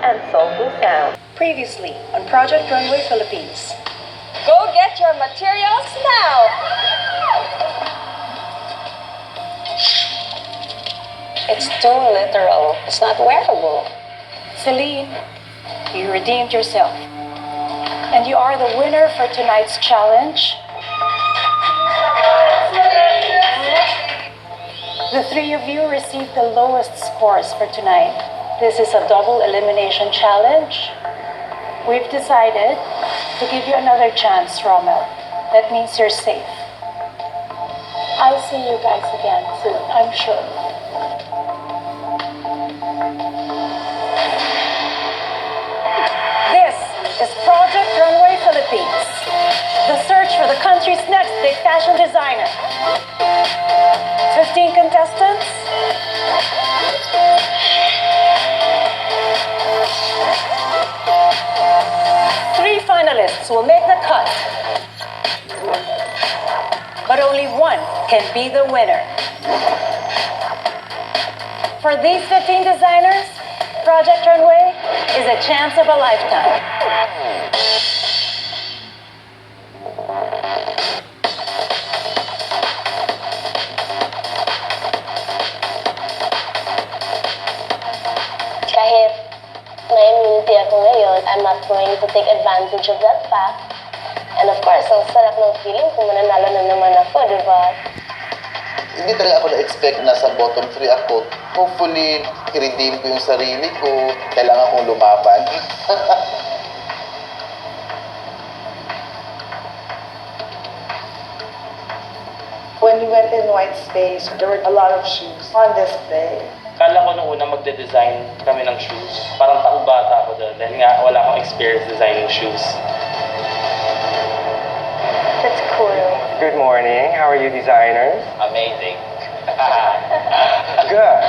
and soulful sound. Previously on Project Runway Philippines. Go get your materials now! It's too literal. It's not wearable. Celine, you redeemed yourself. And you are the winner for tonight's challenge. The three of you received the lowest scores for tonight. This is a double elimination challenge. We've decided to give you another chance, Rommel. That means you're safe. I'll see you guys again soon, I'm sure. This is Project Runway Philippines, the search for the country's next big fashion designer. 15 contestants. Three finalists will make the cut. But only one can be the winner. For these 15 designers, Project Runway is a chance of a lifetime. Kahit may immunity ako ngayon, I'm not going to take advantage of that fact. And of course, ang sarap ng feeling kung mananalo na naman ako, di ba? Hindi talaga ako na-expect na sa bottom 3 ako. Hopefully, i-redeem ko yung sarili ko. Kailangan kong lumaban. When we went in white space, there were a lot of shoes on display. Kala ko nung una magde-design kami ng shoes. Parang taong-bata ako doon dahil nga wala akong experience designing shoes. That's cool. Good morning. How are you, designers? Amazing. Good.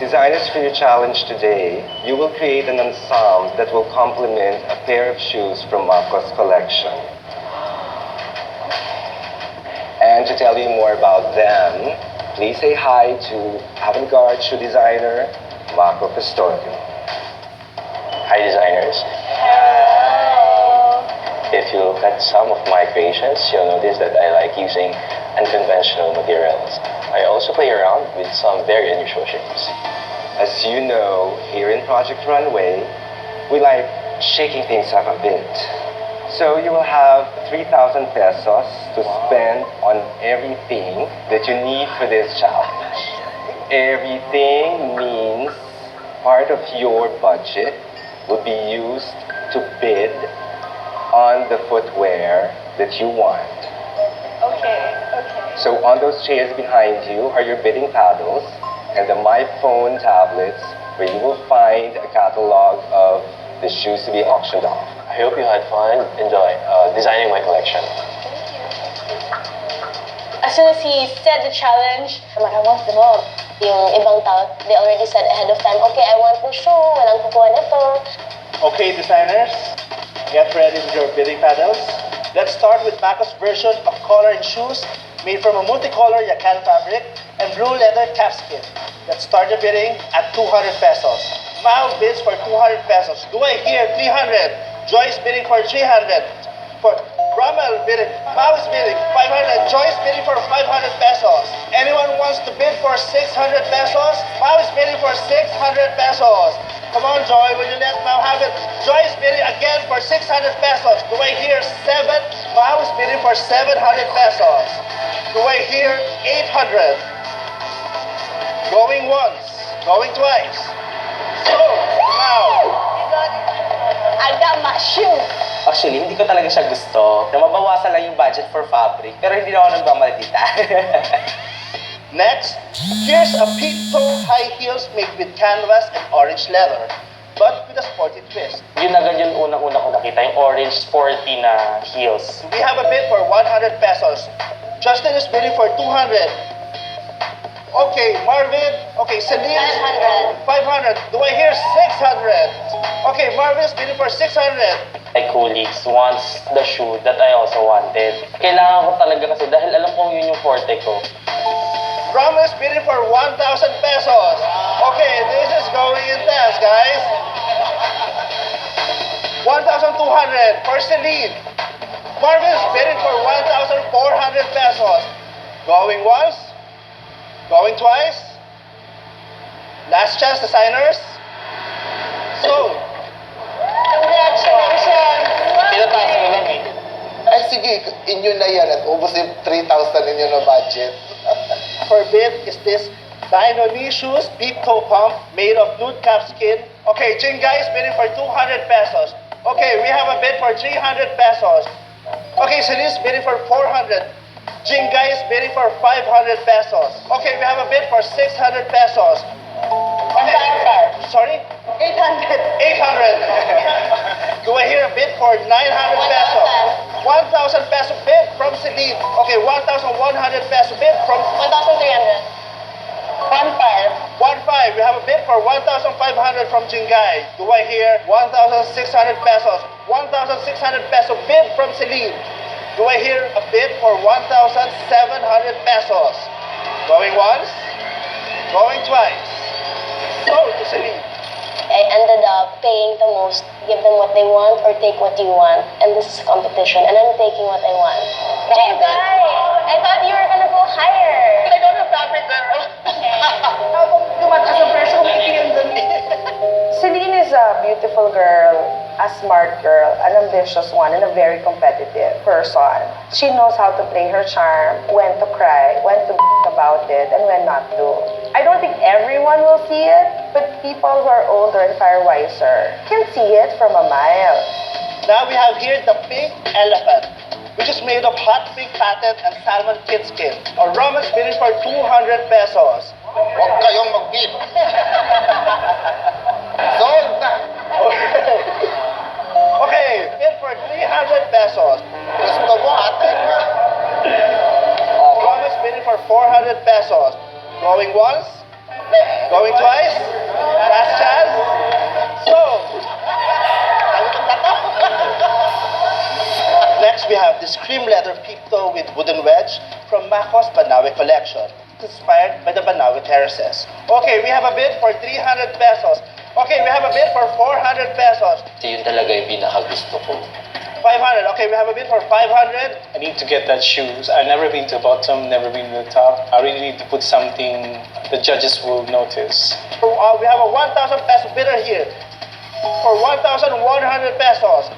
Designers, for your challenge today, you will create an ensemble that will complement a pair of shoes from Mako's collection. And to tell you more about them, please say hi to avant-garde shoe designer, Mako Custodio. Hi, designers. Hello! If you look at some of my creations, you'll notice that I like using unconventional materials. I also play around with some very unusual shapes. As you know, here in Project Runway, we like shaking things up a bit. So you will have 3,000 pesos to spend on everything that you need for this challenge. Everything means part of your budget will be used to bid on the footwear that you want. Okay. So on those chairs behind you are your bidding paddles and the My Phone tablets where you will find a catalog of the shoes to be auctioned off. I hope you had fun, enjoy designing my collection. As soon as he said the challenge, I'm like, I want them all. Yung ibang tao, they already said ahead of time, okay, I want the shoe, walang kukuha nito. Okay, designers, get ready with your bidding paddles. Let's start with Mako's version of collar and shoes made from a multicolor yakan fabric and blue leather calfskin. Let's start the bidding at 200 pesos. Mao bids for 200 pesos. Do I hear 300? Joyce bidding for 300. For Rommel bidding, Mao is bidding 500. Joyce bidding for 500 pesos. Anyone wants to bid for 600 pesos? Mao is bidding for 600 pesos. Come on, Joy, will you let Mao have it? Joyce bidding again for 600 pesos. Do I hear 7? Mao is bidding for 700 pesos. Do I hear 800? Going once, going twice. So, Mao. I got my shoe. Actually, hindi ko talaga siya gusto. Na mabawasan lang yung budget for fabric. Pero hindi na ako nagmamaldita. Next, here's a peep-toe high heels made with canvas and orange leather, but with a sporty twist. Yun agad yung unang-una ko nakita, yung orange sporty na heels. We have a bid for 100 pesos. Justin is bidding for 200. Okay, Marvin. Okay, Celine. 500. 500. Do I hear 600? Okay, Marvin is bidding for 600. My colleagues wants the shoe that I also wanted. Kailangan ko talaga kasi dahil alam ko yun yung forte ko. Ram is bidding for 1,000 pesos. Okay, this is going intense, guys. 1,200 for Celine. Marvin is bidding for 1,400 pesos. Going once. Going twice. Last chance, designers. So, Congratulations! Tinataas ko lang eh. Ay sige, inyo na yan at ubos yung 3,000 inyo na budget. for bid is this Dionysius deep toe pump made of nude calfskin. Okay, Jinga is bidding for 200 pesos. Okay, we have a bid for 300 pesos. Okay, Celine is bidding for 400. Jinga is bidding for 500 pesos. Okay, we have a bid for 600 pesos. Okay, sorry? 800. 800. Do I hear a bid for 900 pesos? 1,000 peso bid from Celine. Okay, 1,100 peso bid from 1,300. 1,500. We have a bid for 1,500 from Jingay. Do I hear 1,600 pesos? 1,600 peso bid from Celine. Do I hear a bid for 1,700 pesos? Going once, going twice. Sold to Celine. I ended up paying the most, give them what they want or take what you want. And this is a competition, and I'm taking what I want. Jingay, I thought you were gonna go higher. I don't have fabric, girl. Habang tumataas ang presyo, kumikiling dun. Celine is a beautiful girl, a smart girl, an ambitious one, and a very competitive person. She knows how to play her charm, when to cry, when to about it, and when not to. I don't think everyone will see it, but people who are older and far wiser can see it from a mile. Now we have here the pink elephant, which is made of hot pink patent and salmon kid skin. A rum is bidding for 200 pesos. Huwag kayong mag-bid. Sold na. Okay, bid for 300 pesos. Gusto mo ate? Rum is bidding for 400 pesos. Going once, going twice, last chance. Sold. Next, we have this cream leather peep toe with wooden wedge from Macos Banawe collection. It's inspired by the Banawe terraces. Okay, we have a bid for 300 pesos. Okay, we have a bid for 400 pesos. Yun talaga yung pinakagusto ko. 500. Okay, we have a bid for 500. I need to get that shoes. I've never been to the bottom, never been to the top. I really need to put something the judges will notice. We have a 1,000 peso bidder here for 1,100 pesos.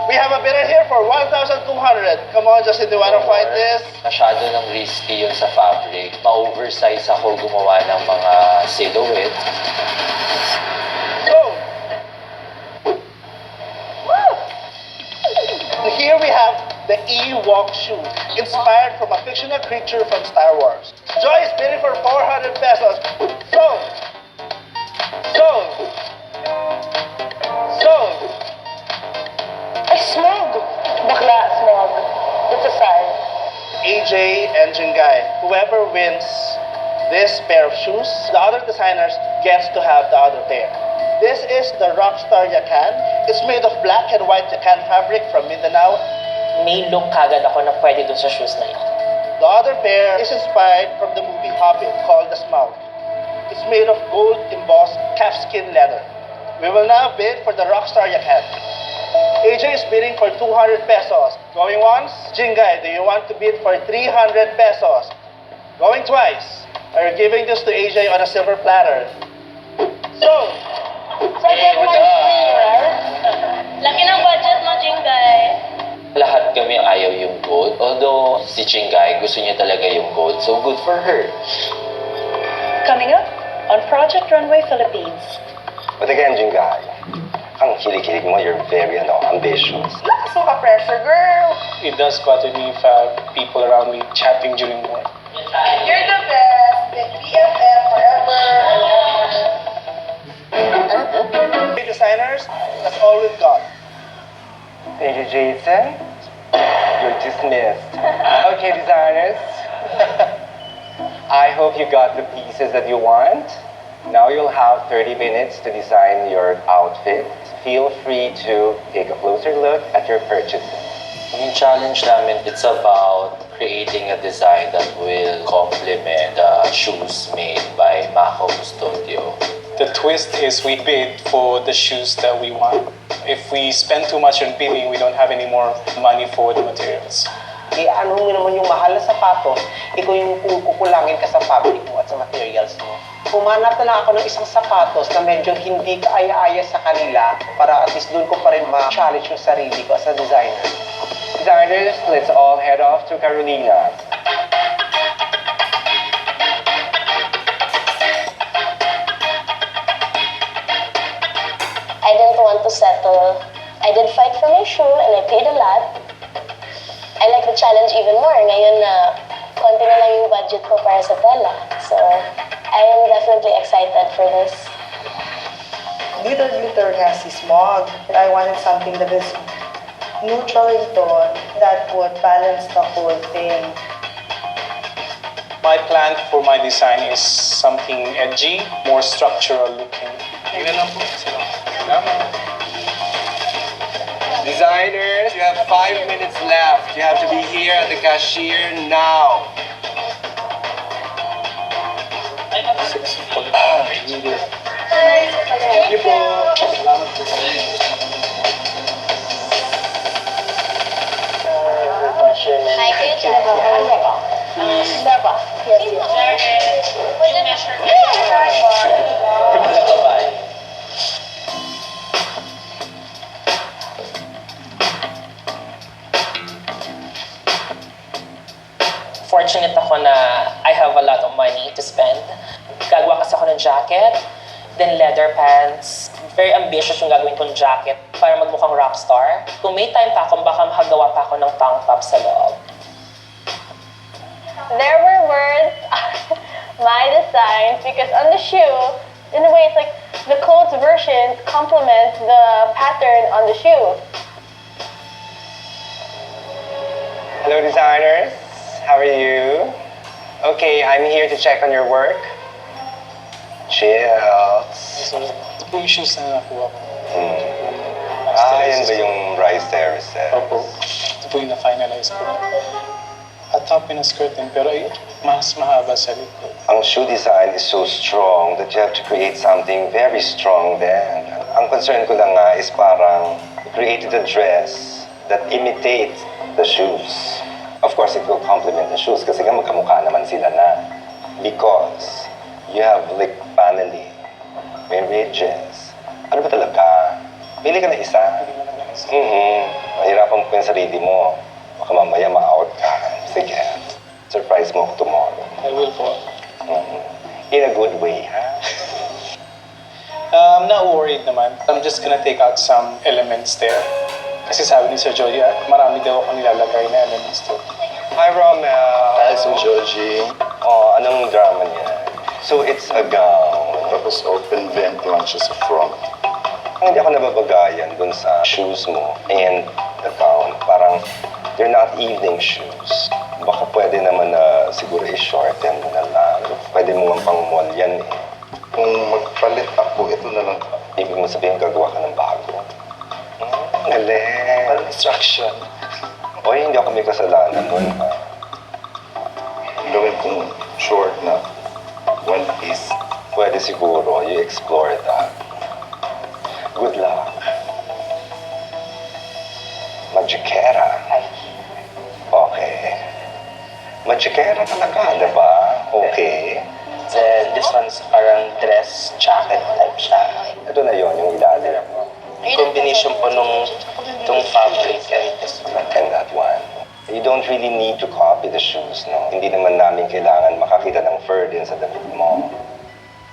We have a bidder here for 1,200. Come on, Justin, do you want to fight this? Masyado nang risky yun sa fabric. Ma-oversize ako gumawa ng mga silhouette. So, here we have the E-Walk shoe, inspired from a fictional creature from Star Wars. Joy is bidding for 400 pesos. Sold. Sold. Sold. Ay, smog. Bakla, smog. It's a sign. AJ and Jingay, whoever wins this pair of shoes, the other designers gets to have the other pair. This is the Rockstar Yakan. It's made of black and white Yakan fabric from Mindanao. May look kagad ako na pwede dun sa shoes na ito. The other pair is inspired from the movie Hobbit called The Smaug. It's made of gold embossed calfskin leather. We will now bid for the Rockstar Yakan. AJ is bidding for 200 pesos. Going once, Jingay, do you want to bid for 300 pesos? Going twice. Are you giving this to AJ on a silver platter? So, Laki ng budget mo, Jingay. Lahat kami ayaw yung gold. Although si Chingay gusto niya talaga yung gold. So good for her. Coming up on Project Runway Philippines. But again, Jingay, ang kilig-kilig mo, you're very ambitious. Lakas mo ka-pressure, girl. It does bother me if I have people around me chatting during work. You're the best. The BFF forever and ever. hey designers, that's all we've got. Thank you, Jason. You're dismissed. Okay, designers. I hope you got the pieces that you want. Now you'll have 30 minutes to design your outfit. Feel free to take a closer look at your purchases. Yung challenge namin, it's about creating a design that will complement the shoes made by Mako Custodio. The twist is we bid for the shoes that we want. If we spend too much on bidding, we don't have any more money for the materials. Ano mo naman yung mahal na sapatos, ikaw yung kukulangin ka sa fabric mo at sa materials mo. Pumanap na lang ako ng isang sapatos na medyo hindi kaaya-aya sa kanila para at least doon ko pa rin ma-challenge yung sarili ko as a designer. Designers, let's all head off to Carolina's. I didn't want to settle. I did fight for my shoe and I paid a lot. I like the challenge even more. Ngayon na konti na lang yung budget ko para sa tela. So, I am definitely excited for this. Glitter has si smog. I wanted something that is neutral in tone that would balance the whole thing. My plan for my design is something edgy, more structural looking. Yun lang po. Salamat. Designers, you have 5 minutes left. You have to be here at the cashier now. Thank you po. Salamat po. Hi, good job. Diba? Yes, Fortunate ako na I have a lot of money to spend. Gagawa kasi ako ng jacket, then leather pants. Very ambitious yung gagawin kong jacket para magmukhang rockstar. Kung may time pa ako, baka makagawa pa ako ng tank top sa loob. There were words, my designs, because on the shoe, in a way, it's like the clothes version complements the pattern on the shoe. Hello, designers. How are you? Okay, I'm here to check on your work. Chills. Ito po yung shoes na nakuha ko. Yan ba yung rice terraces? Opo. Ito po yung na-finalize ko. At top and a skirt din, pero mas mahaba sa likod. Ang shoe design is so strong that you have to create something very strong then. Ang concern ko lang nga is parang created a dress that imitates the shoes. Of course, it will complement the shoes kasi nga magkamukha naman sila na. Because you have like paneling, may ridges. Ano ba talaga? Pili ka na isa. Mahirapan mo pa yung sarili mo. Baka mamaya ma-out ka. Sige, surprise mo ako tomorrow. I will po. In a good way, ha? I'm not worried naman. I'm just gonna take out some elements there. Kasi sabi ni Sir Jody, marami daw ako nilalagay na elements to. Hi, Romel. Hi, Sir Georgie. Oh, anong drama niya? So, it's a gown. Tapos open vent lang siya sa front. Hindi ako nababagayan dun sa shoes mo and the gown. Parang, they're not evening shoes. Baka pwede naman na siguro i-shorten mo na lang. Pwede mo ang pang-mall yan eh. Kung magpalit ako, ito na lang. Ibig mo sabihin, gagawa ka ng bago. Galing. Instruction. Oy, hindi ako may kasalanan nun, ha? Gawin kong short na one piece. Pwede siguro, you explore that. Good luck. Magikera. Okay. Magikera talaga, diba? Okay. Then this one's parang dress jacket type siya. Ito na yon yung ilalim. Combination po nung fabric and this one. And that one. You don't really need to copy the shoes, no? Hindi naman namin kailangan makakita ng fur din sa damit mo.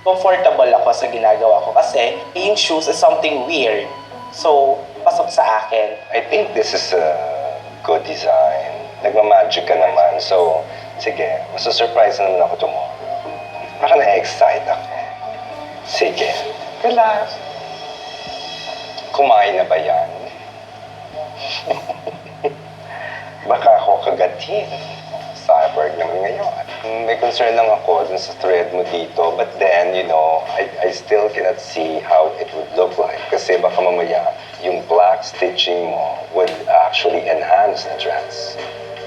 Comfortable ako sa ginagawa ko kasi yung shoes is something weird. So, pasok sa akin. I think this is a good design. Nagmamagic ka naman. So, sige, masusurprise naman ako tomorrow. Parang na-excite ako. Sige, relax. Kumain na ba yan? Baka ako kagatin. Cyborg naman ngayon. May concern lang ako dun sa thread mo dito. But then, you know, I still cannot see how it would look like. Kasi baka mamaya, yung black stitching mo would actually enhance the dress.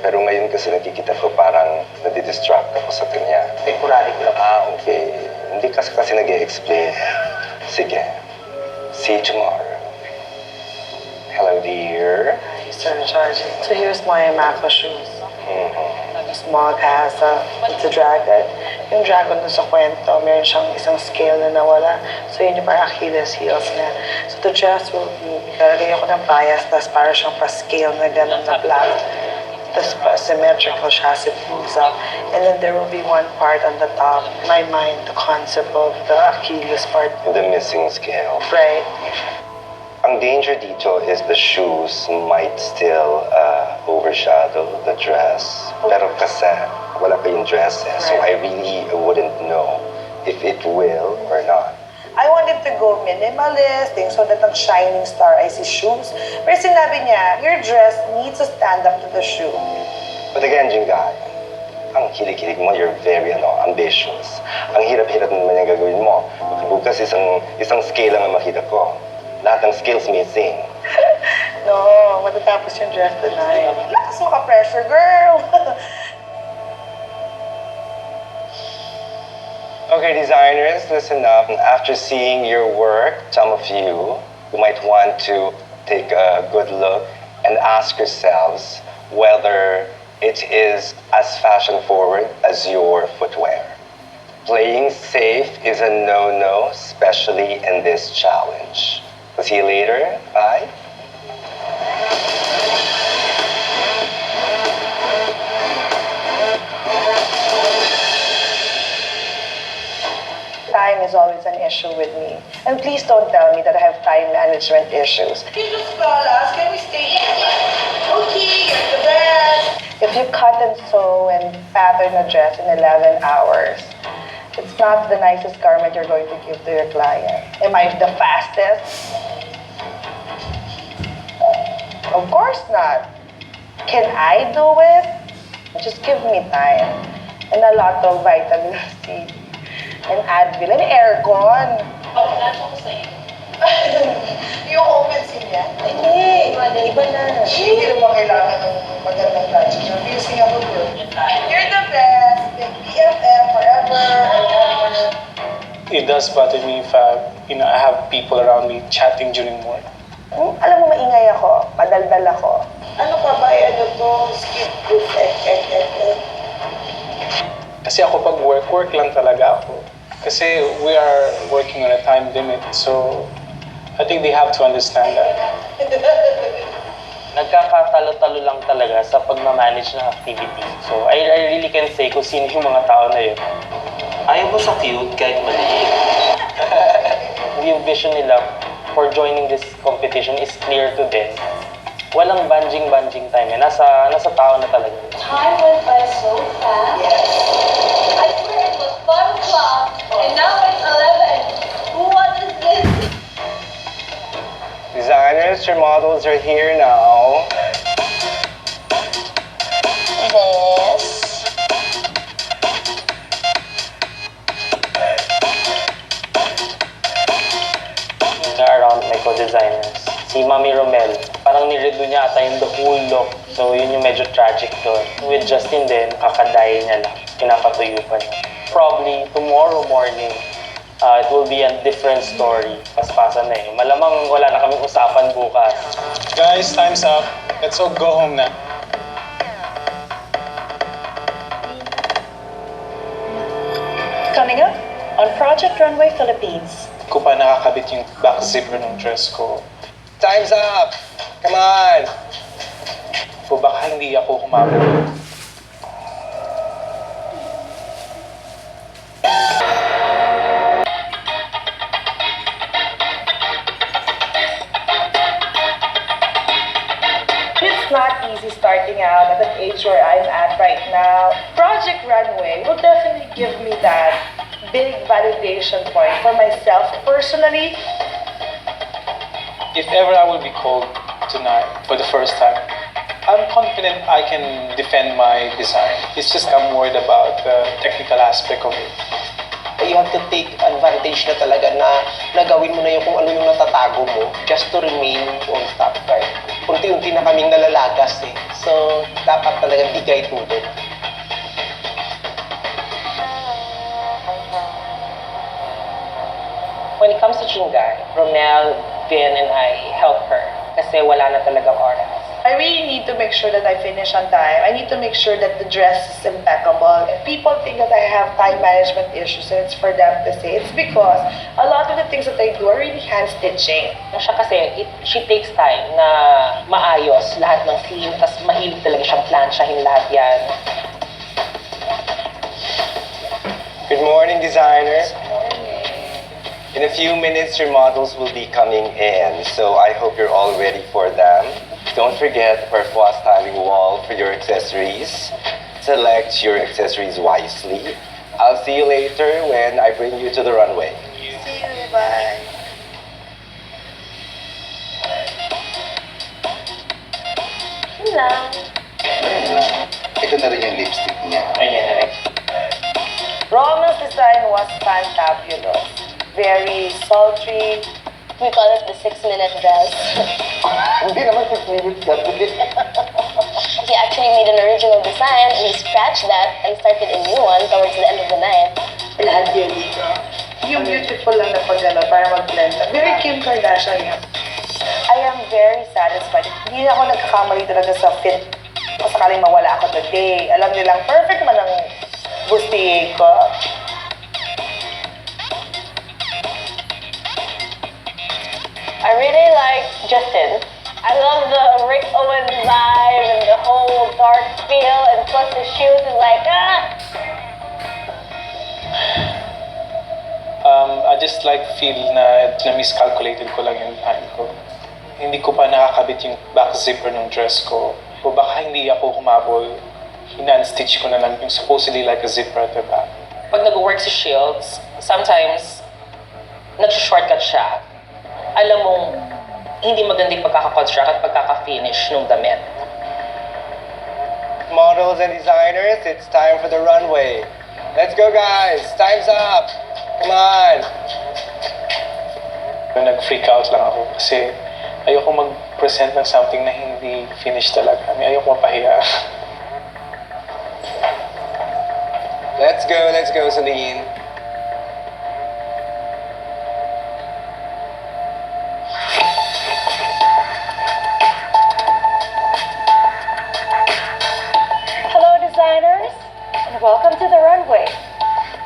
Pero ngayon kasi nakikita ko parang nadidistract ako sa kanya. Temporary ko lang. Okay. Hindi kasi nag-i-explain. Sige. See you tomorrow. Hello, dear. Sir Georgie. So here's my Mako shoes. Small casa. It's a dragon. Yung dragon dun sa kwento, meron siyang isang scale na nawala. So yun yung parang Achilles heels niya. So the dress will be, lalagay ako ng bias, tapos parang siyang pa-scale na gano'n na black. Tapos symmetrical siya, it moves up. And then there will be one part on the top. In my mind, the concept of the Achilles part. The missing scale. Right. Ang danger dito is the shoes might still overshadow the dress. Pero kasi wala pa yung dress eh. So I really wouldn't know if it will or not. I wanted to go minimalist, so that ang shining star ay si shoes. Pero sinabi niya, your dress needs to stand up to the shoe. But again, Jingay, ang kilig-kilig mo, you're very ambitious. Ang hirap-hirap naman yung gagawin mo. Bukas isang scale lang ang makita ko. Lahat ng skills missing. No, matatapos yung dress tonight. Lakas mo ka-pressure, girl! Okay, designers, listen up. After seeing your work, some of you might want to take a good look and ask yourselves whether it is as fashion-forward as your footwear. Playing safe is a no-no, especially in this challenge. We'll see you later. Bye. Time is always an issue with me. And please don't tell me that I have time management issues. You just call us. Can we stay in? Okay, you're the best. If you cut and sew and pattern a dress in 11 hours, it's not the nicest garment you're going to give to your client. Am I the fastest? Of course not. Can I do it? Just give me time. And a lot of vitamin C. And Advil. And aircon. Yung open scene niya? Hindi. Iba na. Hindi naman kailangan ng magandang gadget. Yung Singapore girl. You're the best. Big BFF forever and ever. It does bother me if I have people around me chatting during work. Alam mo, maingay ako. Padaldal ako. Ano ka ba? Ano to? Skip group. Kasi ako pag work lang talaga ako. Kasi we are working on a time limit. So, I think they have to understand that. Nagkakatalo-talo lang talaga sa pagmamanage ng activity. So, I really can say kung sino yung mga tao na yun. Ayaw mo sa cute kahit maliit. Yung vision nila for joining this competition is clear to them. Walang banjing time. Nasa tao na talaga. Time went by so fast. Yes. I swear it was 5 o'clock and now it's 11. What is this? Designers, your models are here now. This. Around my co-designers. Si Mami Romel, parang niredo niya ata yung the whole look. So yun yung medyo tragic doon. With Justin din, kakadayin niya lang. Pinapatuyo pa niya. Probably tomorrow morning, it will be a different story. Paspasan na eh. Malamang wala na kaming usapan bukas. Guys, time's up. Let's all go home na. Coming up on Project Runway Philippines. Ko pa nakakabit yung back zipper ng dress ko. Time's up! Come on! O baka hindi ako humabol. It's not easy starting out at the age where I'm at right now. Project Runway will definitely give me that big validation point for myself personally. If ever I will be called tonight for the first time, I'm confident I can defend my design. It's just I'm worried about the technical aspect of it. You have to take advantage na talaga na nagawin mo na yung kung ano yung natatago mo just to remain on top, right? Unti-unti na kaming nalalagas eh. So, dapat talaga bigay tulog. staging guy. Romel, Vin, and I help her kasi wala na talagang oras. I really need to make sure that I finish on time. I need to make sure that the dress is impeccable. If people think that I have time management issues, and it's for them to say, it's because a lot of the things that I do are really hand stitching. Siya kasi, she takes time na maayos lahat ng scene, tas mahilig talaga siyang plansyahin lahat yan. Good morning, designer. In a few minutes, your models will be coming in, so I hope you're all ready for them. Don't forget Parfois styling wall for your accessories. Select your accessories wisely. I'll see you later when I bring you to the runway. See you, bye. Hello. Ito na rin yung lipstick niya. Ayan. Romel's design was fantabulous. Very sultry. We call it the 6-minute dress. Hindi naman 6 minutes ka. He actually made an original design and he scratched that and started a new one towards the end of the night. Lahat yun dito. Yung beautiful lang na pag-ano, para mag-blend. Very Kim Kardashian yan. I am very satisfied. Hindi na ako nagkakamali talaga sa fit. Kung sakaling mawala ako today. Alam nilang perfect man ang bustier ko. I really like Justin. I love the Rick Owens vibe and the whole dark feel, and plus the shoes is like, I just like feel na miscalculated ko lang yung time ko. Hindi ko pa nakakabit yung back zipper ng dress ko. O baka hindi ako humabol, inan-stitch ko na lang yung supposedly like a zipper at the back. Pag nag-work si Shields, sometimes nag-shortcut siya. Alam mong hindi maganda yung pagkakakonstruct at pagkaka-finish ng damit. Models and designers, it's time for the runway. Let's go, guys. Time's up. Come on. Nag-freak out lang ako kasi ayoko mag-present ng something na hindi finished talaga. Ayoko mapahiya. Let's go, Celine. Welcome to the runway.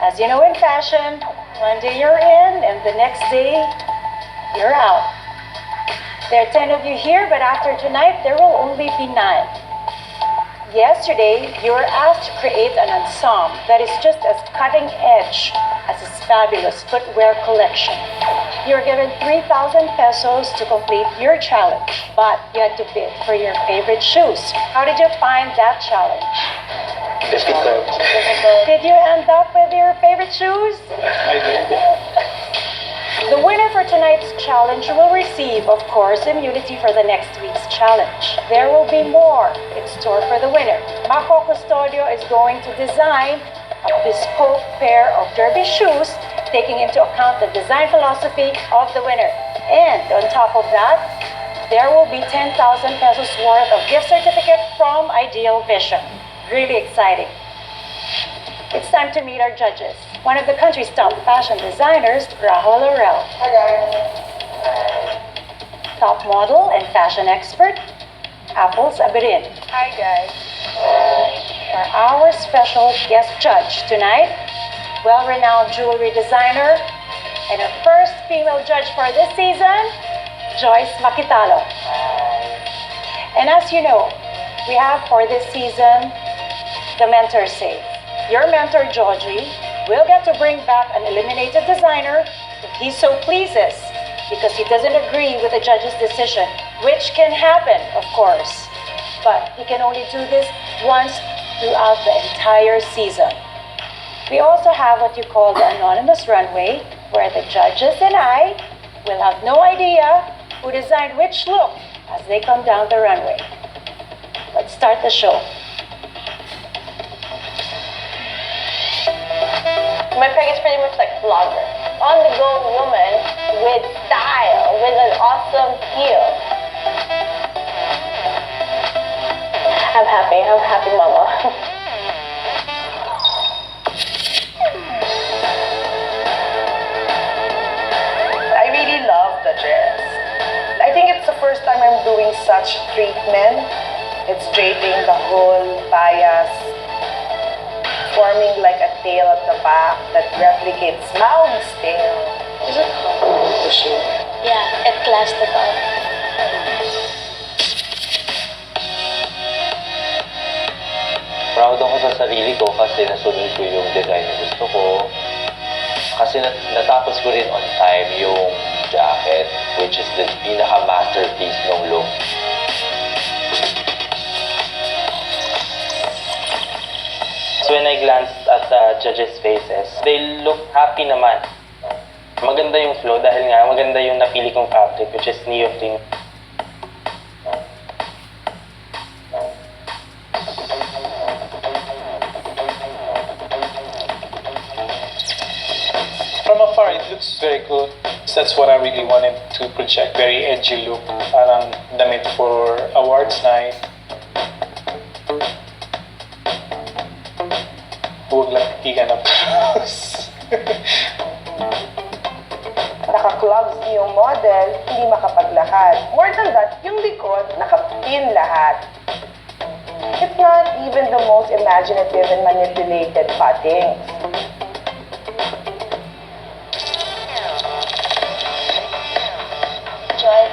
As you know in fashion, one day you're in and the next day you're out. There are 10 of you here, but after tonight there will only be 9. Yesterday, you were asked to create an ensemble that is just as cutting edge as his fabulous footwear collection. You were given 3,000 pesos to complete your challenge, but you had to bid for your favorite shoes. How did you find that challenge? Difficult. Did you end up with your favorite shoes? I did. The winner for tonight's challenge will receive, of course, immunity for the next week's challenge. There will be more in store for the winner. Marco Custodio is going to design a bespoke pair of derby shoes, taking into account the design philosophy of the winner. And on top of that, there will be 10,000 pesos worth of gift certificate from Ideal Vision. Really exciting. It's time to meet our judges. One of the country's top fashion designers, Rahul Laurel. Hi, guys. Top model and fashion expert, Apples Abirin. Hi, guys. For our special guest judge tonight, well-renowned jewelry designer and our first female judge for this season, Joyce Makitalo. And as you know, we have for this season the mentor save. Your mentor, Georgie, will get to bring back an eliminated designer if he so pleases, because he doesn't agree with the judge's decision, which can happen, of course. But he can only do this once throughout the entire season. We also have what you call the anonymous runway, where the judges and I will have no idea who designed which look as they come down the runway. Let's start the show. My peg is pretty much like vlogger. On-the-go woman with style, with an awesome heel. I'm happy mama. I really giving such treatment. It's draping the whole bias, forming like a tail at the back that replicates Mau's tail. Is it hard to shoot? Yeah, it classed it out. Proud ako sa sarili ko kasi nasunod ko yung design na gusto ko. Kasi natapos ko rin on time yung jacket, which is the pinaka-masterpiece ng look. So when I glanced at the judges' faces, they look happy naman. Maganda yung flow dahil nga maganda yung napili kong fabric, which is neoprene. From afar, it looks very good. That's what I really wanted to project. Very edgy look. Parang damit for awards night. Huwag lang tigan ng paros. Naka-clogs yung model, hindi makapaglakad. More than that, yung likod, nakapin lahat. It's not even the most imaginative and manipulated cuttings.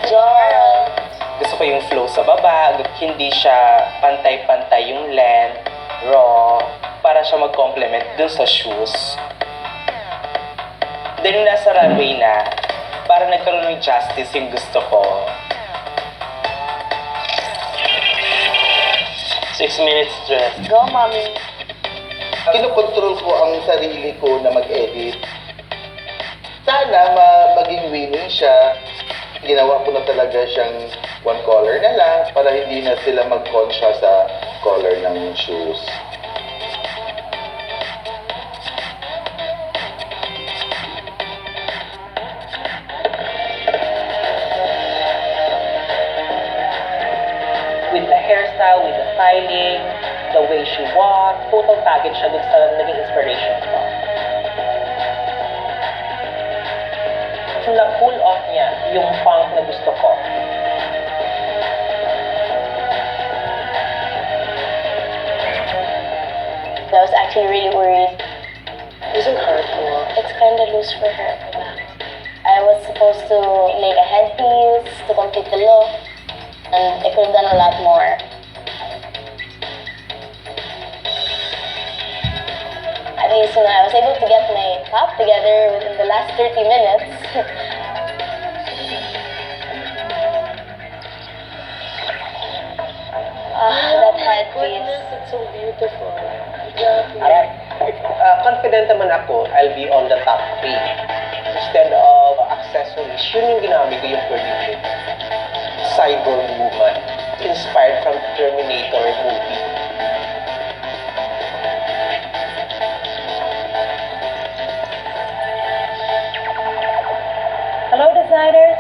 Joy. Gusto ko yung flow sa baba, hindi siya pantay-pantay yung length, raw, para siya mag-complement dun sa shoes. Then nasa runway na, para nagkaroon ng justice yung gusto ko. 6 minutes dress. Go, mommy. Kinokontrol ko ang sarili ko na mag-edit. Sana maging winning siya. Ginawa ko na talaga siyang one color na lang para hindi na sila mag-conscious sa color ng shoes. With the hairstyle, with the styling, the way she walked, total package siya dun sa naging inspiration ko. Na-pull off niya yung punk na gusto ko. I was actually really worried. Isn't hurtful. It's kind of loose for her. I was supposed to make a headpiece to complete the look, and I could have done a lot more. At least, I was able to get my top together within the last 30 minutes. That headpiece. It's so beautiful. Confident naman ako, I'll be on the top 3. Instead of accessories, yun yung ginamit ko yung curly Cyborg woman. Inspired from Terminator movie. Hello, designers.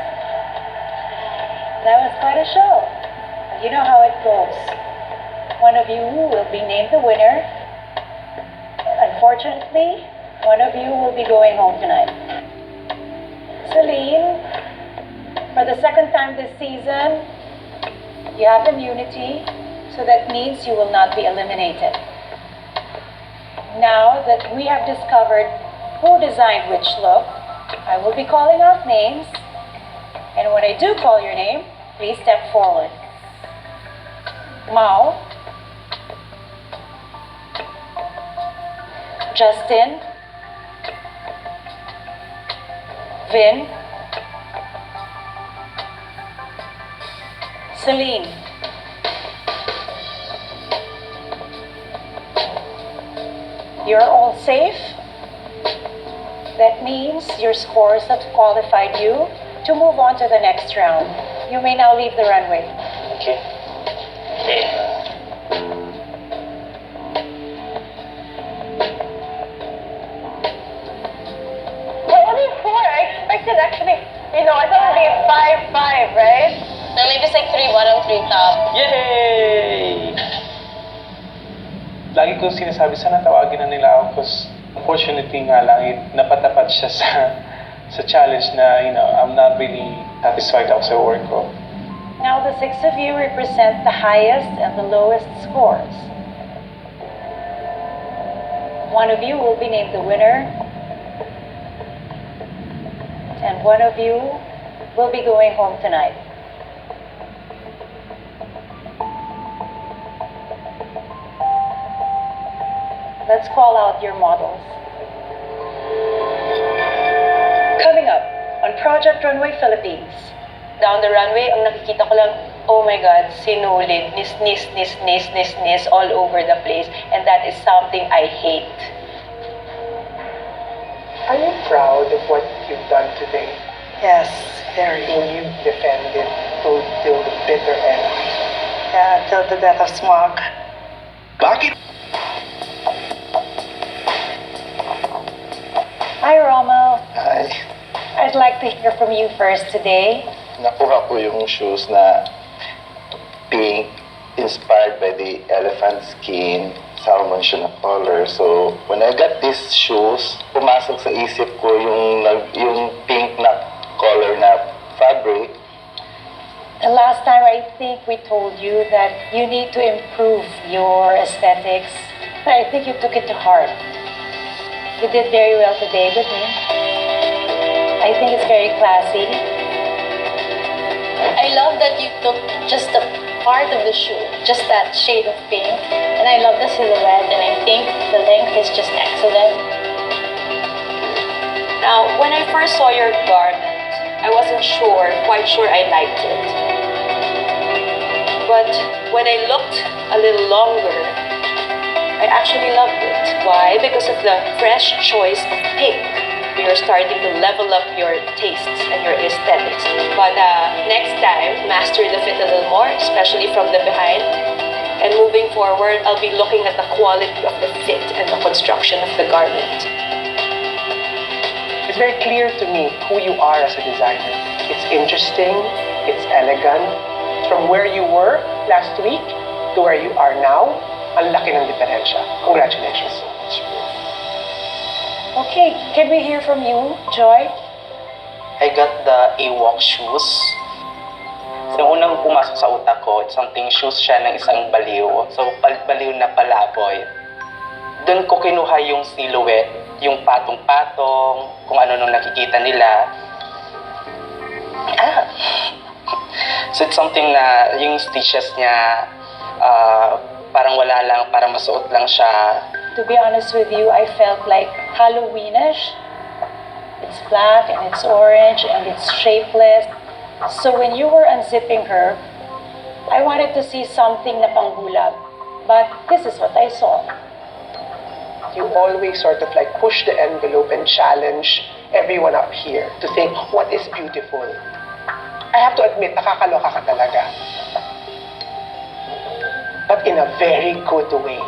That was quite a show. You know how it goes. One of you will be named the winner. Unfortunately, one of you will be going home tonight. Celine, for the second time this season, you have immunity, so that means you will not be eliminated. Now that we have discovered who designed which look, I will be calling out names, and when I do call your name, please step forward. Mao, Justin, Vin, Celine. You're all safe. That means your scores have qualified you to move on to the next round. You may now leave the runway. Okay. Okay. Well, only 4. I expected actually, I thought it would be 5-5, right? No, maybe it's like 3 bottom, 3 top. Yay! Lagi ko sinasabi, sana tawagin na nila ako because unfortunately nga lang, napatapat siya sa challenge na, I'm not really satisfied ako sa work ko. Now the six of you represent the highest and the lowest scores. One of you will be named the winner, and one of you will be going home tonight. Let's call out your models. Coming up on Project Runway Philippines. Down the runway, ang nakikita ko lang, oh my God, sinulid, nis all over the place. And that is something I hate. Are you proud of what you've done today? Yes, very. Will you defend it till the bitter end? Yeah, till the death of smog. Bakit? Hi, Rommel. Ay, I'd like to hear from you first today. nakuha ko yung shoes na pink, inspired by the elephant skin, salmon siya na color. So, when I got these shoes, pumasok sa isip ko yung pink na color na fabric. The last time I think we told you that you need to improve your aesthetics. I think you took it to heart. You did very well today with me. I think it's very classy. I love that you took just a part of the shoe, just that shade of pink. And I love the silhouette, and I think the length is just excellent. Now, when I first saw your garment, I wasn't quite sure I liked it. But when I looked a little longer, I actually loved it. Why? Because of the fresh choice of pink. You're starting to level up your tastes and your aesthetics. But next time, master the fit a little more, especially from the behind. And moving forward, I'll be looking at the quality of the fit and the construction of the garment. It's very clear to me who you are as a designer. It's interesting, it's elegant. From where you were last week to where you are now, ang laki ng diferensya. Congratulations. Okay, can we hear from you, Joy? I got the A-Walk shoes. So, yung unang pumasok sa utak ko, it's something shoes siya ng isang baliw. So, baliw na palaboy. Doon ko kinuha yung silhouette, yung patong-patong, kung ano nung nakikita nila. So, it's something na yung stitches niya, parang wala lang, parang masuot lang siya. To be honest with you, I felt like Halloweenish. It's black and it's orange and it's shapeless. So when you were unzipping her, I wanted to see something na panggulag. But this is what I saw. You always sort of like push the envelope and challenge everyone up here to think, what is beautiful? I have to admit, nakakaloka ka talaga. But in a very good way.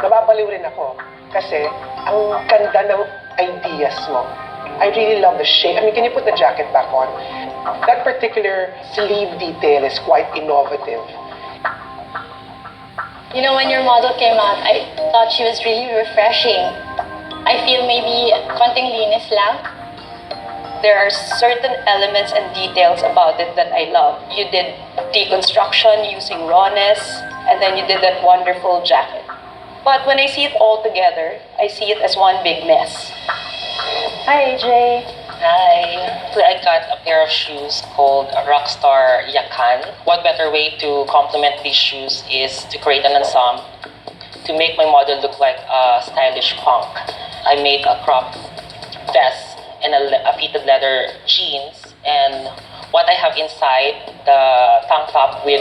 Nababaliw rin ako kasi ang ganda ng ideas mo. I really love the shape. I mean, can you put the jacket back on? That particular sleeve detail is quite innovative. You know, when your model came out, I thought she was really refreshing. I feel maybe konting linis lang. There are certain elements and details about it that I love. You did deconstruction using rawness, and then you did that wonderful jacket. But when I see it all together, I see it as one big mess. Hi, AJ. Hi. So I got a pair of shoes called Rockstar Yakan. What better way to complement these shoes is to create an ensemble to make my model look like a stylish punk. I made a cropped vest and a fitted leather jeans, and what I have inside, the tank top with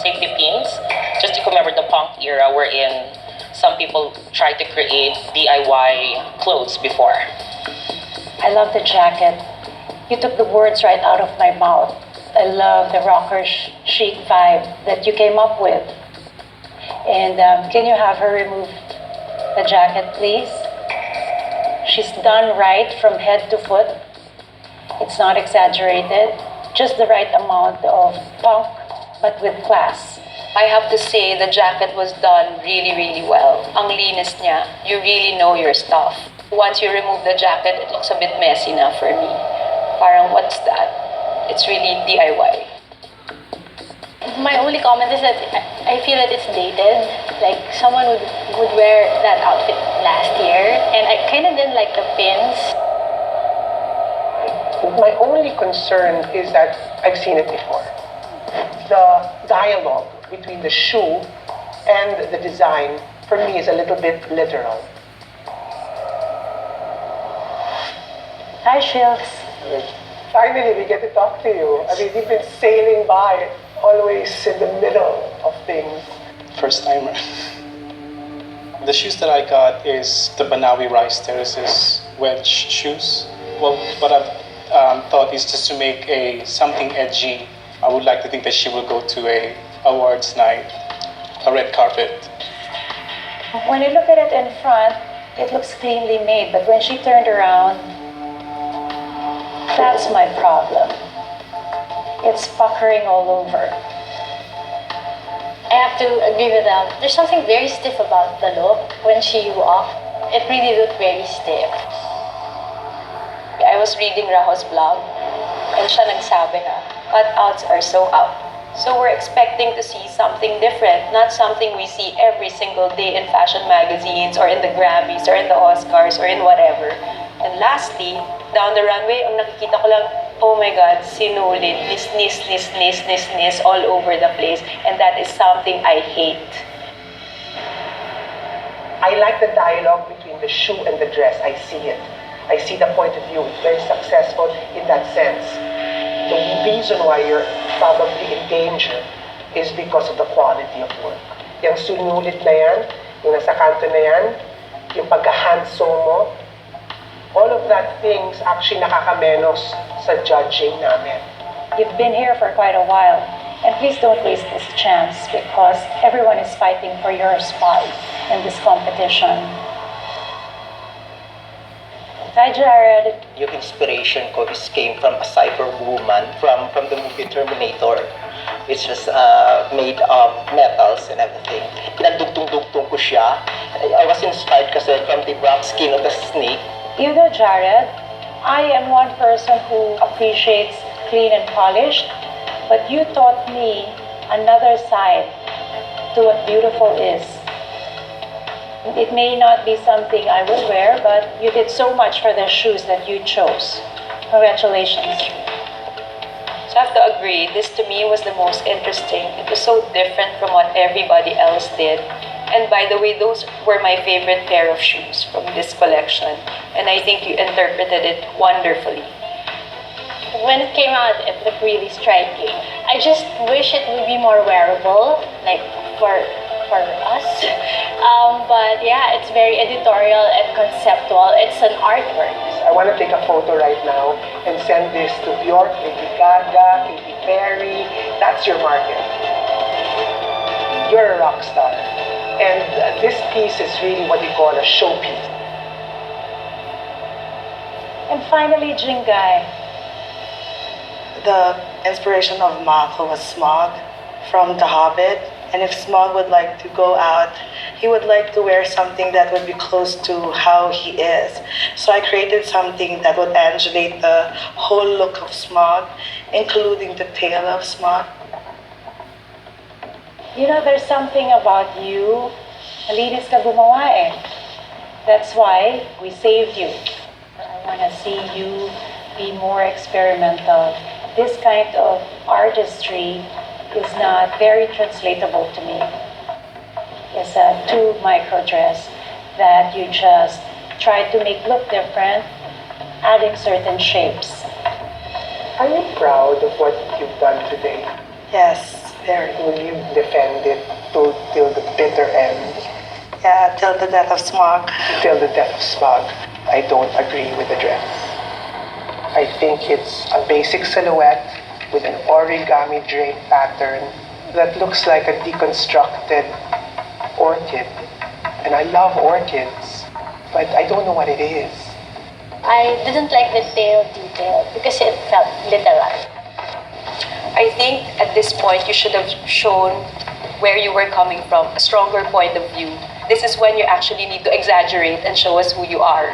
safety pins, just to commemorate the punk era wherein some people tried to create DIY clothes before. I love the jacket. You took the words right out of my mouth. I love the rocker chic vibe that you came up with. And can you have her remove the jacket, please? She's done right from head to foot. It's not exaggerated. Just the right amount of punk, but with class. I have to say, the jacket was done really, really well. Ang linis niya. You really know your stuff. Once you remove the jacket, it looks a bit messy na for me. Parang, what's that? It's really DIY. My only comment is that I feel that it's dated. Like someone would wear that outfit last year, and I kind of didn't like the pins. My only concern is that I've seen it before. The dialogue between the shoe and the design, for me, is a little bit literal. Hi, Shills. Finally, we get to talk to you. I mean, you've been sailing by, always in the middle of things. First timer. The shoes that I got is the Banawi Rice Terraces wedge shoes. Well, what I've thought is just to make something edgy. I would like to think that she will go to a awards night, a red carpet. When you look at it in front, it looks cleanly made, but when she turned around, that's my problem. It's puckering all over. I have to agree with them. There's something very stiff about the look. When she walked, it really looked very stiff. I was reading Raho's blog, and siya nagsabi na, cutouts are so out. So we're expecting to see something different, not something we see every single day in fashion magazines or in the Grammys or in the Oscars or in whatever. And lastly, down the runway, ang nakikita ko lang, oh my God, sinulid, nis all over the place. And that is something I hate. I like the dialogue between the shoe and the dress. I see it. I see the point of view. It's very successful in that sense. The reason why you're probably in danger is because of the quality of work. Yung sunulit na yan, yung nasa kanto na yan, yung pagka-hand-sew mo, all of that things actually nakakamenos sa judging namin. You've been here for quite a while, and please don't waste this chance because everyone is fighting for your spot in this competition. Hi, Jared. Yung inspiration ko came from a cyberwoman from the movie Terminator. It's just made of metals and everything. Pinagdugtong-dugtong ko siya. I was inspired kasi from the black skin of the snake. You know, Jared, I am one person who appreciates clean and polished, but you taught me another side to what beautiful is. It may not be something I would wear, but you did so much for the shoes that you chose. Congratulations. So I have to agree, this to me was the most interesting. It was so different from what everybody else did. And by the way, those were my favorite pair of shoes from this collection. And I think you interpreted it wonderfully. When it came out, it looked really striking. I just wish it would be more wearable, like for us. But yeah, it's very editorial and conceptual. It's an artwork. I want to take a photo right now and send this to Bjork, Lady Gaga, Katy Perry. That's your market. You're a rock star. And this piece is really what you call a showpiece. And finally, Jingay. The inspiration of Mako was Smog from The Hobbit. And if Smog would like to go out, he would like to wear something that would be close to how he is. So I created something that would emulate the whole look of Smog, including the tail of Smog. You know, there's something about you. Malinis ka gumawa eh. That's why we saved you. I want to see you be more experimental. This kind of artistry is not very translatable to me. It's a tube micro dress that you just try to make look different, adding certain shapes. Are you proud of what you've done today? Yes, very. Will you defend it till the bitter end? Yeah, till the death of Smog. Till the death of Smog. I don't agree with the dress. I think it's a basic silhouette with an origami drape pattern that looks like a deconstructed orchid. And I love orchids, but I don't know what it is. I didn't like the tail detail because it felt literal. I think at this point you should have shown where you were coming from, a stronger point of view. This is when you actually need to exaggerate and show us who you are.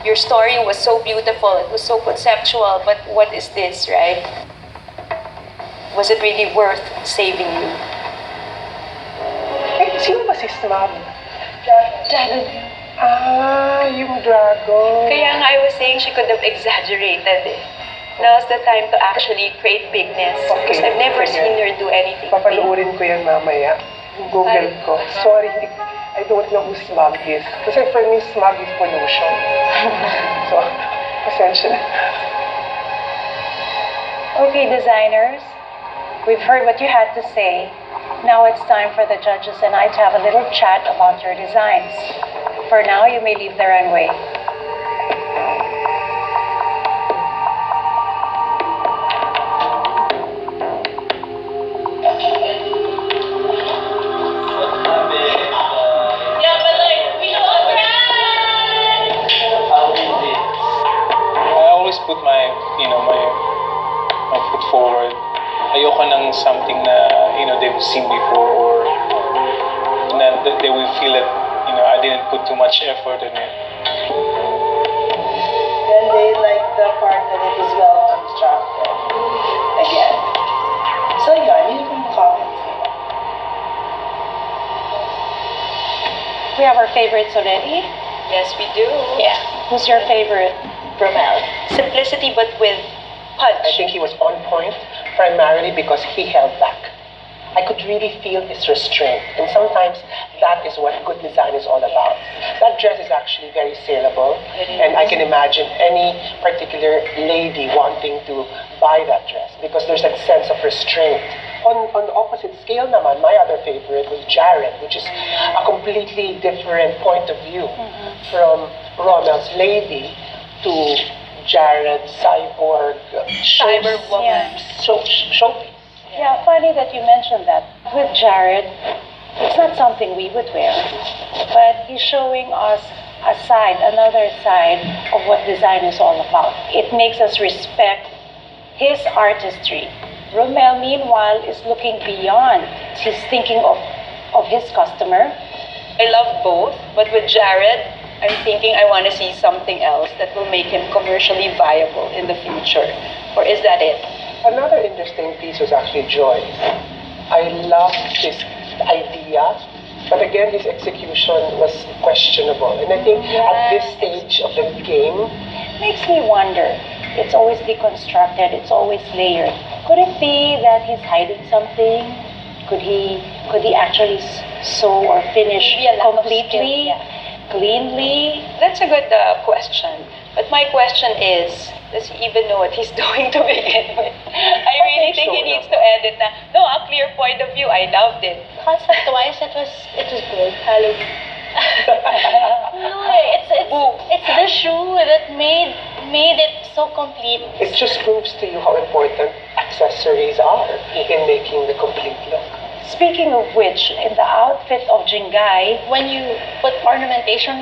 Your story was so beautiful, it was so conceptual, but what is this, right? Was it really worth saving you? Eh, sino ba si Smab? Dragon. Ah, yung dragon. Kaya nga I was saying she could have exaggerated eh. Now's the time to actually create bigness. Because I've never sige. seen her do anything big. Papanoorin ko yan mamaya. Google ko. Sorry, I don't know who smog is. Kasi for me, smog is pollution. So, pasensya na. Okay, designers, we've heard what you had to say. Now it's time for the judges and I to have a little chat about your designs. For now, you may leave the runway. I always put my foot forward. Ayoko ng something na, they've seen before or na they will feel that, I didn't put too much effort in it. Then they like the part that it was well constructed. Again. So yun, yun yung comments. We have our favorites already. Yes, we do. Yeah. Who's your favorite? Romel. Simplicity but with punch. I think he was on point primarily because he held back. I could really feel his restraint. And sometimes that is what good design is all about. That dress is actually very saleable. And I can imagine any particular lady wanting to buy that dress because there's that sense of restraint. On the opposite scale naman, my other favorite was Jared, which is a completely different point of view from Ronald's lady to Jared cyborg Cyberwoman. showpiece. Yeah, funny that you mentioned that. With Jared, it's not something we would wear, but he's showing us another side of what design is all about. It makes us respect his artistry. Romel, meanwhile, is looking beyond. He's thinking of his customer. I love both, but with Jared, I'm thinking I want to see something else that will make him commercially viable in the future. Or is that it? Another interesting piece was actually Joy. I loved his idea, but again, his execution was questionable. And I think at this stage of the game, Makes me wonder. It's always deconstructed, it's always layered. Could it be that he's hiding something? Could he actually sew or finish Maybe a lack of completely, skill, cleanly? That's a good question. But my question is, does he even know what he's doing to begin with? I really think he needs to edit na, no, a clear point of view, I loved it. Concept-wise, it was good. Halloween. No, it's the shoe that made it so complete. it just proves to you how important accessories are in making the complete look. Speaking of which, in the outfit of Jingay, When you put ornamentation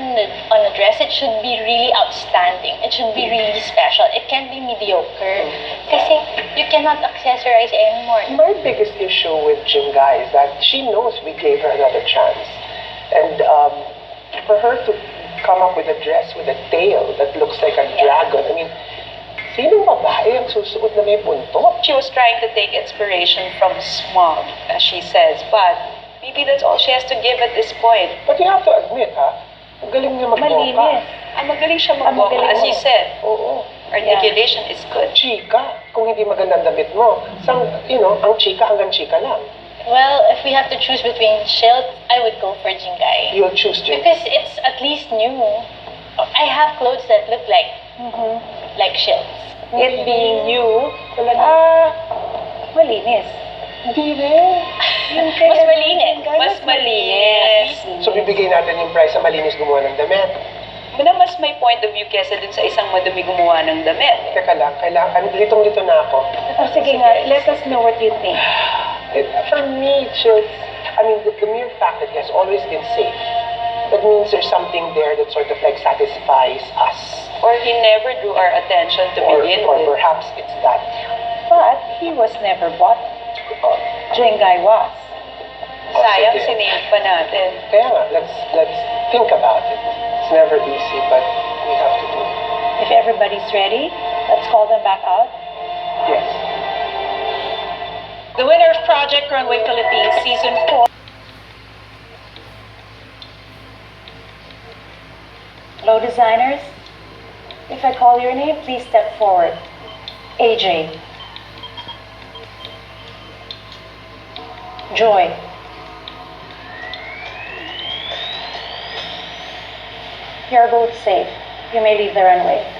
on a dress, it should be really outstanding. It should be really special. It can't be mediocre. Kasi you cannot accessorize anymore. My biggest issue with Jingay is that she knows we gave her another chance. And for her to come up with a dress with a tail that looks like a dragon, I mean, sinong babae ang susuot na may buntot? She was trying to take inspiration from Smog, as she says, but maybe that's all she has to give at this point. But you have to admit, ang galing niya malinis. magboka. Magaling siya magboka, magaling as mo. you said. Oo. Articulation is good. Chika, kung hindi magandang damit mo, ang chika hanggang chika lang. Well, if we have to choose between Shield, I would go for Jingay. You'll choose Jingay. Because it's at least new. I have clothes that look like Shields. it being new, malinis. Hindi rin. Mas malinis. Mas malinis. So bibigay natin yung prize sa malinis gumawa ng damit. Na mas may point of view kesa dun sa isang madumi gumawa ng damit. Teka lang, litong-lito na ako. Sige nga, let us know what you think. For me, the mere fact that he has always been safe, that means there's something there that sort of like satisfies us. Or he never drew our attention to begin Or with. perhaps it's that. But he was never bought. Jingay was. Sayang, sige. sinave pa natin. Kaya nga, let's think about it. It's never easy, but we have to do it. If everybody's ready, let's call them back out. Yes. Project Runway Philippines Season 4. Hello, designers. If I call your name, please step forward. AJ. Joy. You are both safe. You may leave the runway.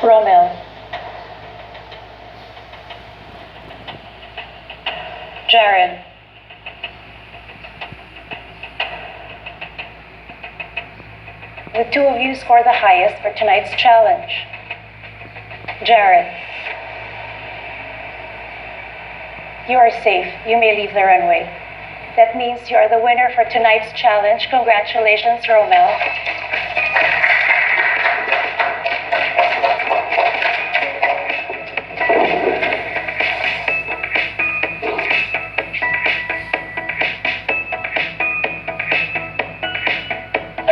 Rommel. Jared. The two of you score the highest for tonight's challenge. Jared. You are safe. You may leave the runway. That means you are the winner for tonight's challenge. Congratulations, Rommel.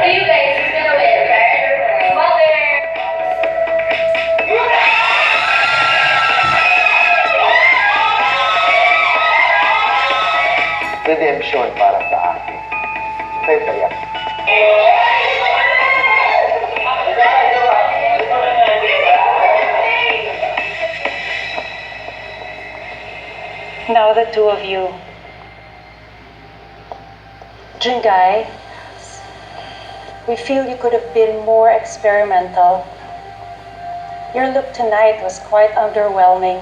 You guys, who's gonna win, Jared or Mother? Redemption para sa akin. Saya-saya. Now the two of you. Jingay, we feel you could have been more experimental. Your look tonight was quite underwhelming.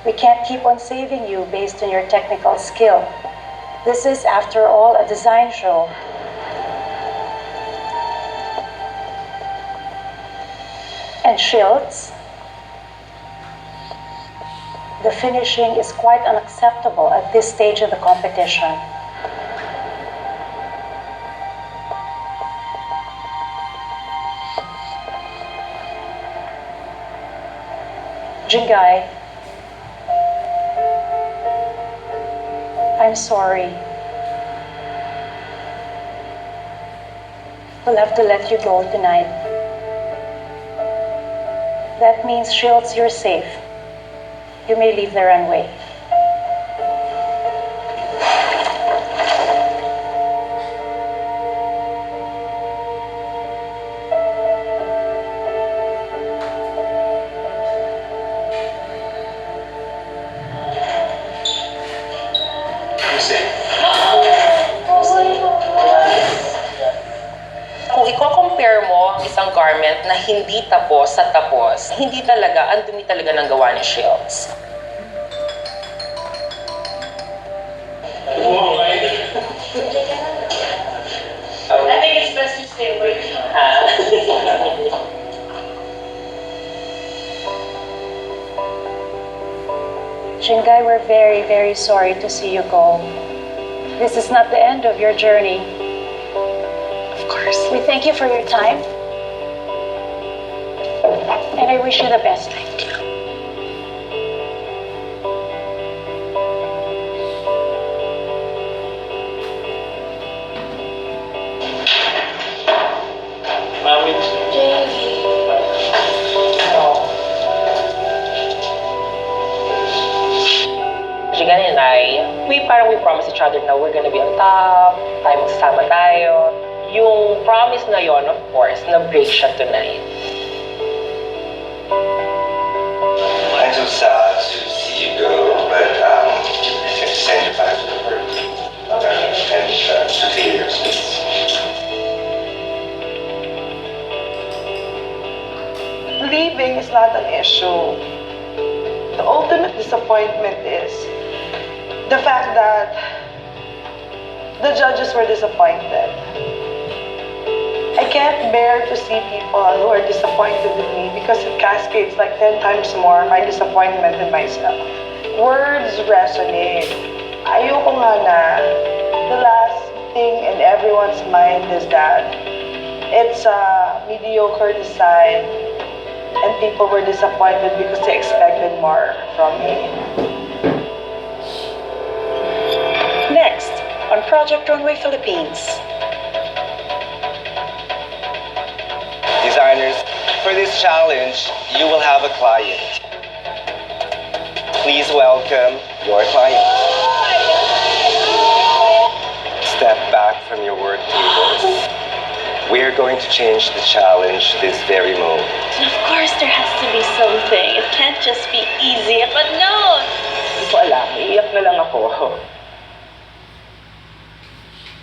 We can't keep on saving you based on your technical skill. This is, after all, a design show. And Shields, the finishing is quite unacceptable at this stage of the competition. Jingay, I'm sorry. We'll have to let you go tonight. That means, Shields, you're safe. You may leave the runway. Kung i-compare mo ang isang garment na hindi tapos sa tapos, hindi talaga, ang dumi talaga ng gawa ni Shields. I think it's best to stay away. Jingay, we're very, very sorry to see you go. This is not the end of your journey. Of course. We thank you for your time. And I wish you the best. Thank you. Mami, Jingay and I, we promise each other na we're gonna be on top, tayo magsasama tayo. Yung promise na yon, of course, na-break siya tonight. I'm so sad to see you go, but send you back to the work and to theaters. Leaving is not an issue. The ultimate disappointment is the fact that the judges were disappointed. I can't bear to see people who are disappointed in me because it cascades like 10 times more my disappointment in myself. Words resonate. Ayoko nga na the last thing in everyone's mind is that It's a mediocre design, and people were disappointed because they expected more from me. Next, on Project Runway Philippines. Designers, for this challenge, you will have a client. Please welcome your client. Step back from your work tables. We are going to change the challenge this very moment. Of course, there has to be something. It can't just be easy. But no! Hindi ko alam, iiyak na lang ako.